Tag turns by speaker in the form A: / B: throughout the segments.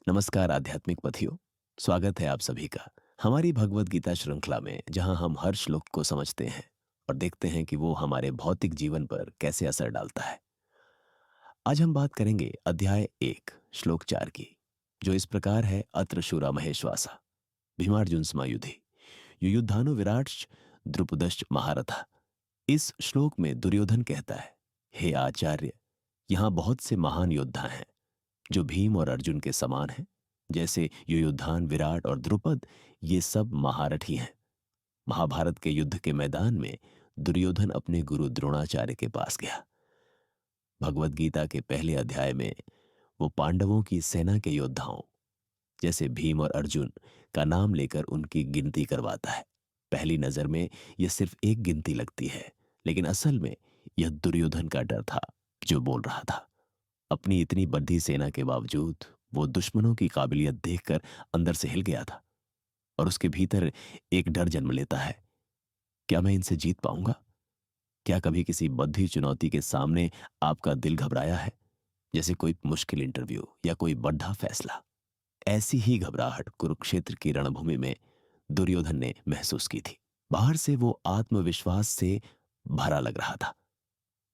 A: नमस्कार आध्यात्मिक पथियों। स्वागत है आप सभी का हमारी भगवत गीता श्रृंखला में, जहां हम हर श्लोक को समझते हैं और देखते हैं कि वो हमारे भौतिक जीवन पर कैसे असर डालता है। आज हम बात करेंगे अध्याय 1 श्लोक 4 की, जो इस प्रकार है। अत्र शूरा महेश्वासा भीमार्जुन समायुधि युयुद्धानु विराट्श्च द्रुपदश्च महारथा। इस श्लोक में दुर्योधन कहता है, हे आचार्य, यहाँ बहुत से महान योद्धा हैं जो भीम और अर्जुन के समान हैं। जैसे युयुद्धान, विराट और द्रुपद, ये सब महारथी हैं। महाभारत के युद्ध के मैदान में दुर्योधन अपने गुरु द्रोणाचार्य के पास गया। भगवत गीता के पहले अध्याय में वो पांडवों की सेना के योद्धाओं जैसे भीम और अर्जुन का नाम लेकर उनकी गिनती करवाता है। पहली नजर में यह सिर्फ एक गिनती लगती है, लेकिन असल में यह दुर्योधन का डर था जो बोल रहा था। अपनी इतनी बड़ी सेना के बावजूद वो दुश्मनों की काबिलियत देखकर अंदर से हिल गया था और उसके भीतर एक डर जन्म लेता है। क्या मैं इनसे जीत पाऊंगा? क्या कभी किसी बद्धी चुनौती के सामने आपका दिल घबराया है, जैसे कोई मुश्किल इंटरव्यू या कोई बड़ा फैसला? ऐसी ही घबराहट कुरुक्षेत्र की रणभूमि में दुर्योधन ने महसूस की थी। बाहर से वो आत्मविश्वास से भरा लग रहा था,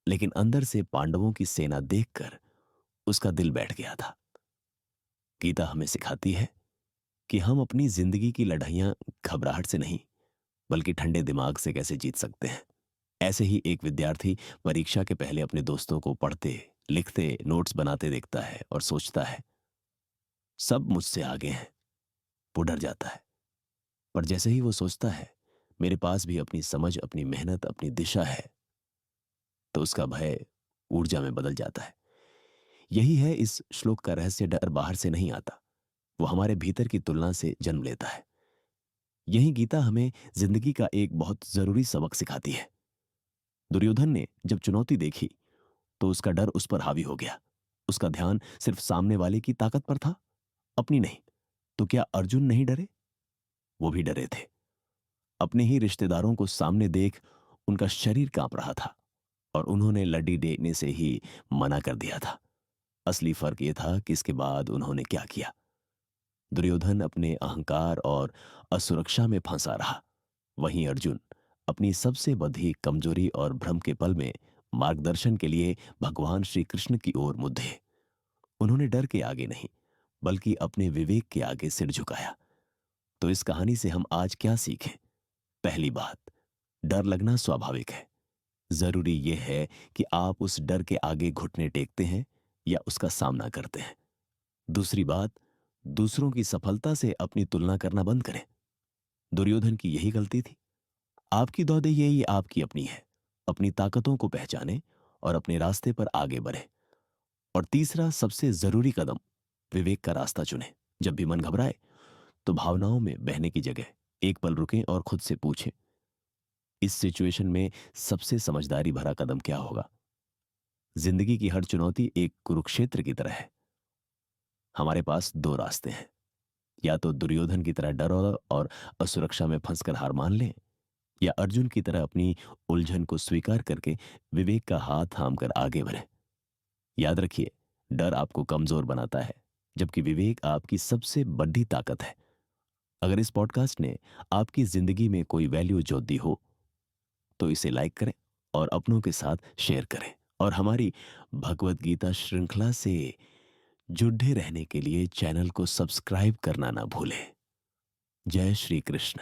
A: लेकिन अंदर से पांडवों की सेना देखकर उसका दिल बैठ गया था। गीता हमें सिखाती है कि हम अपनी जिंदगी की लड़ाइयां घबराहट से नहीं, बल्कि ठंडे दिमाग से कैसे जीत सकते हैं। ऐसे ही एक विद्यार्थी परीक्षा के पहले अपने दोस्तों को पढ़ते, लिखते, नोट्स बनाते देखता है और सोचता है, सब मुझसे आगे हैं। वो डर जाता है। पर जैसे ही वो सोचता है, मेरे पास भी अपनी समझ, अपनी मेहनत, अपनी दिशा है, तो उसका भय ऊर्जा में बदल जाता है। यही है इस श्लोक का रहस्य। डर बाहर से नहीं आता, वो हमारे भीतर की तुलना से जन्म लेता है। यही गीता हमें जिंदगी का एक बहुत जरूरी सबक सिखाती है। दुर्योधन ने जब चुनौती देखी तो उसका डर उस पर हावी हो गया। उसका ध्यान सिर्फ सामने वाले की ताकत पर था, अपनी नहीं। तो क्या अर्जुन नहीं डरे? वो भी डरे थे। अपने ही रिश्तेदारों को सामने देख उनका शरीर कांप रहा था और उन्होंने लड्डी देने से ही मना कर दिया था। असली फर्क यह था कि इसके बाद उन्होंने क्या किया। दुर्योधन अपने अहंकार और असुरक्षा में फंसा रहा, वहीं अर्जुन अपनी सबसे बड़ी कमजोरी और भ्रम के पल में मार्गदर्शन के लिए भगवान श्री कृष्ण की ओर मुद्दे। उन्होंने डर के आगे नहीं, बल्कि अपने विवेक के आगे सिर झुकाया। तो इस कहानी से हम आज क्या सीखें? पहली बात, डर लगना स्वाभाविक है। जरूरी यह है कि आप उस डर के आगे घुटने टेकते हैं या उसका सामना करते हैं। दूसरी बात, दूसरों की सफलता से अपनी तुलना करना बंद करें। दुर्योधन की यही गलती थी। आपकी दौड़ यही आपकी अपनी है। अपनी ताकतों को पहचानें और अपने रास्ते पर आगे बढ़े। और तीसरा सबसे जरूरी कदम, विवेक का रास्ता चुनें। जब भी मन घबराए तो भावनाओं में बहने की जगह एक पल रुकें और खुद से पूछें, इस सिचुएशन में सबसे समझदारी भरा कदम क्या होगा? जिंदगी की हर चुनौती एक कुरुक्षेत्र की तरह है। हमारे पास दो रास्ते हैं, या तो दुर्योधन की तरह डर और असुरक्षा में फंसकर हार मान लें, या अर्जुन की तरह अपनी उलझन को स्वीकार करके विवेक का हाथ थाम कर आगे बढ़े। याद रखिए, डर आपको कमजोर बनाता है, जबकि विवेक आपकी सबसे बड़ी ताकत है। अगर इस पॉडकास्ट ने आपकी जिंदगी में कोई वैल्यू जोड़ दी हो तो इसे लाइक करें और अपनों के साथ शेयर करें। और हमारी भगवत गीता श्रृंखला से जुड़े रहने के लिए चैनल को सब्सक्राइब करना ना भूलें। जय श्री कृष्ण।